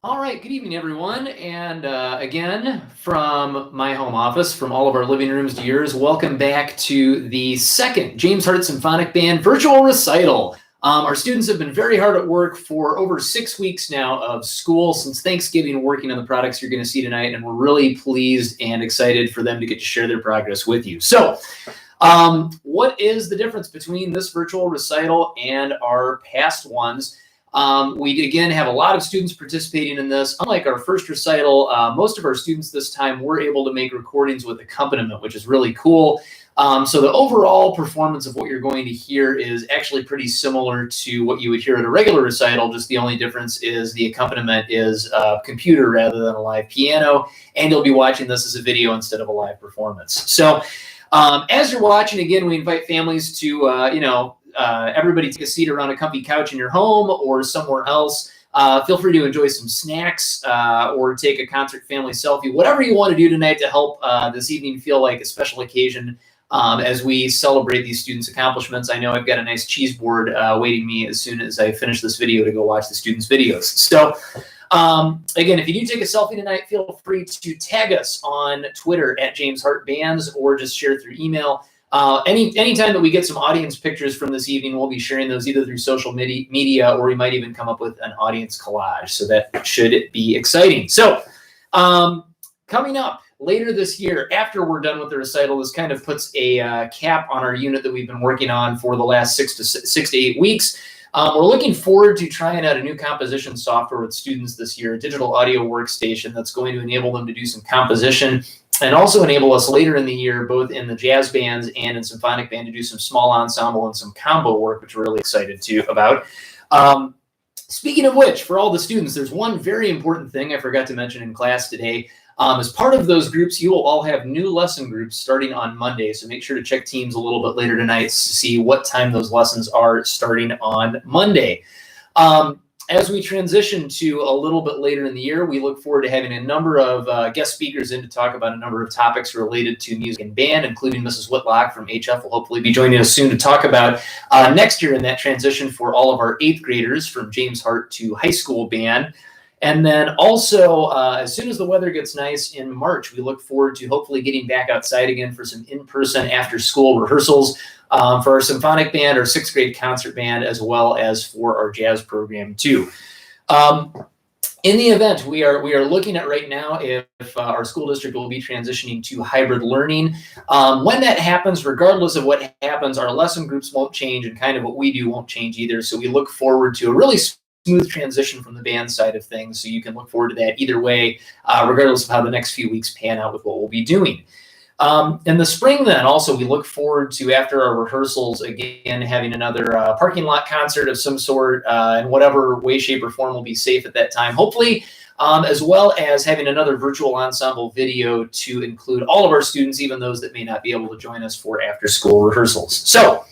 All right, good evening, everyone. And again, from my home office, from all of our living rooms to yours, welcome back to the second James Hart Symphonic Band Virtual Recital. Our students have been very hard at work for over 6 weeks now of school since Thanksgiving, working on the products you're going to see tonight, and we're really pleased and excited for them to get to share their progress with you. So, what is the difference between this virtual recital and our past ones? We again have a lot of students participating in this. Unlike our first recital, most of our students this time were able to make recordings with accompaniment, which is really cool. So the overall performance of what you're going to hear is actually pretty similar to what you would hear at a regular recital. Just the only difference is the accompaniment is a computer rather than a live piano, and you'll be watching this as a video instead of a live performance. So as you're watching, again, we invite families to, everybody take a seat around a comfy couch in your home or somewhere else. Feel free to enjoy some snacks or take a concert family selfie, whatever you want to do tonight to help this evening feel like a special occasion as we celebrate these students' accomplishments. I know I've got a nice cheese board waiting me as soon as I finish this video to go watch the students' videos. So again, if you do take a selfie tonight, feel free to tag us on Twitter at James Hart Bands or just share through email. Anytime that we get some audience pictures from this evening, we'll be sharing those either through social media or we might even come up with an audience collage. So that should be exciting. So coming up later this year, after we're done with the recital, this kind of puts a cap on our unit that we've been working on for the last 6 to 8 weeks. We're looking forward to trying out a new composition software with students this year, a digital audio workstation that's going to enable them to do some composition and also enable us later in the year, both in the jazz bands and in symphonic band, to do some small ensemble and some combo work, which we're really excited about. Speaking of which, for all the students, there's one very important thing I forgot to mention in class today. As part of those groups, you will all have new lesson groups starting on Monday. So make sure to check Teams a little bit later tonight to see what time those lessons are starting on Monday. As we transition to a little bit later in the year, we look forward to having a number of guest speakers in to talk about a number of topics related to music and band, including Mrs. Whitlock from HF will hopefully be joining us soon to talk about next year in that transition for all of our 8th graders from James Hart to high school band. And then also, as soon as the weather gets nice in March, we look forward to hopefully getting back outside again for some in-person after-school rehearsals for our symphonic band, our 6th grade concert band, as well as for our jazz program too. In the event, we are looking at right now if our school district will be transitioning to hybrid learning. When that happens, regardless of what happens, our lesson groups won't change and kind of what we do won't change either. So we look forward to a really smooth transition from the band side of things. So you can look forward to that either way, regardless of how the next few weeks pan out with what we'll be doing. In the spring, then, also, we look forward to, after our rehearsals, again, having another parking lot concert of some sort, in whatever way, shape, or form will be safe at that time, hopefully, as well as having another virtual ensemble video to include all of our students, even those that may not be able to join us for after-school rehearsals. So,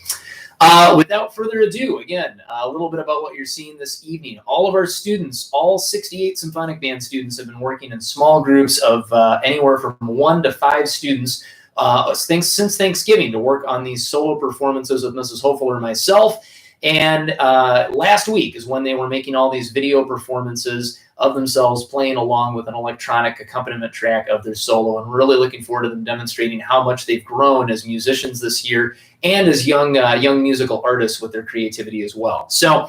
without further ado, again, a little bit about what you're seeing this evening. All of our students, all 68 symphonic band students, have been working in small groups of anywhere from 1 to 5 students since Thanksgiving to work on these solo performances with Mrs. Hopeful and myself. And last week is when they were making all these video performances of themselves playing along with an electronic accompaniment track of their solo. And we're really looking forward to them demonstrating how much they've grown as musicians this year and as young musical artists with their creativity as well. So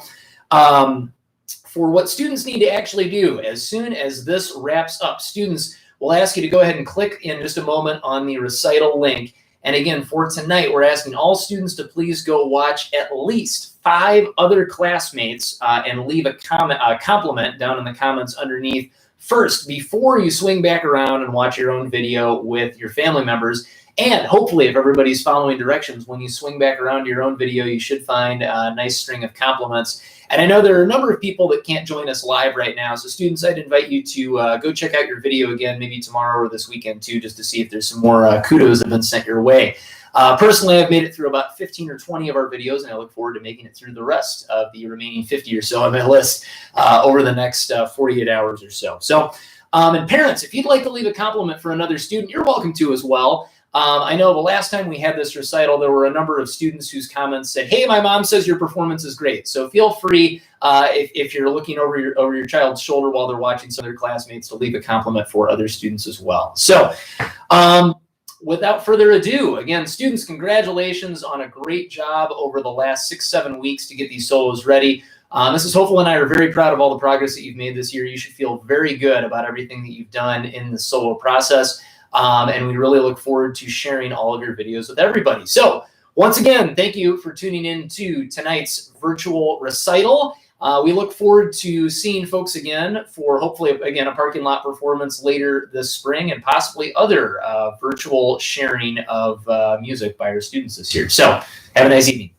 for what students need to actually do, as soon as this wraps up, students will ask you to go ahead and click in just a moment on the recital link. And again, for tonight, we're asking all students to please go watch at least 5 other classmates and leave a compliment down in the comments underneath first before you swing back around and watch your own video with your family members. And hopefully, if everybody's following directions, when you swing back around to your own video, you should find a nice string of compliments. And I know there are a number of people that can't join us live right now. So students, I'd invite you to go check out your video again, maybe tomorrow or this weekend too, just to see if there's some more kudos that have been sent your way. Personally, I've made it through about 15 or 20 of our videos, and I look forward to making it through the rest of the remaining 50 or so on my list over the next 48 hours or so. So, and parents, if you'd like to leave a compliment for another student, you're welcome to as well. I know the last time we had this recital, there were a number of students whose comments said, "Hey, my mom says your performance is great." So feel free, if you're looking over your child's shoulder while they're watching some of their classmates, to leave a compliment for other students as well. So without further ado, again, students, congratulations on a great job over the last 6-7 weeks to get these solos ready. Mrs. Hopeful and I are very proud of all the progress that you've made this year. You should feel very good about everything that you've done in the solo process. And we really look forward to sharing all of your videos with everybody. So once again, thank you for tuning in to tonight's virtual recital. We look forward to seeing folks again for hopefully, again, a parking lot performance later this spring and possibly other virtual sharing of music by our students this year. So have a nice evening.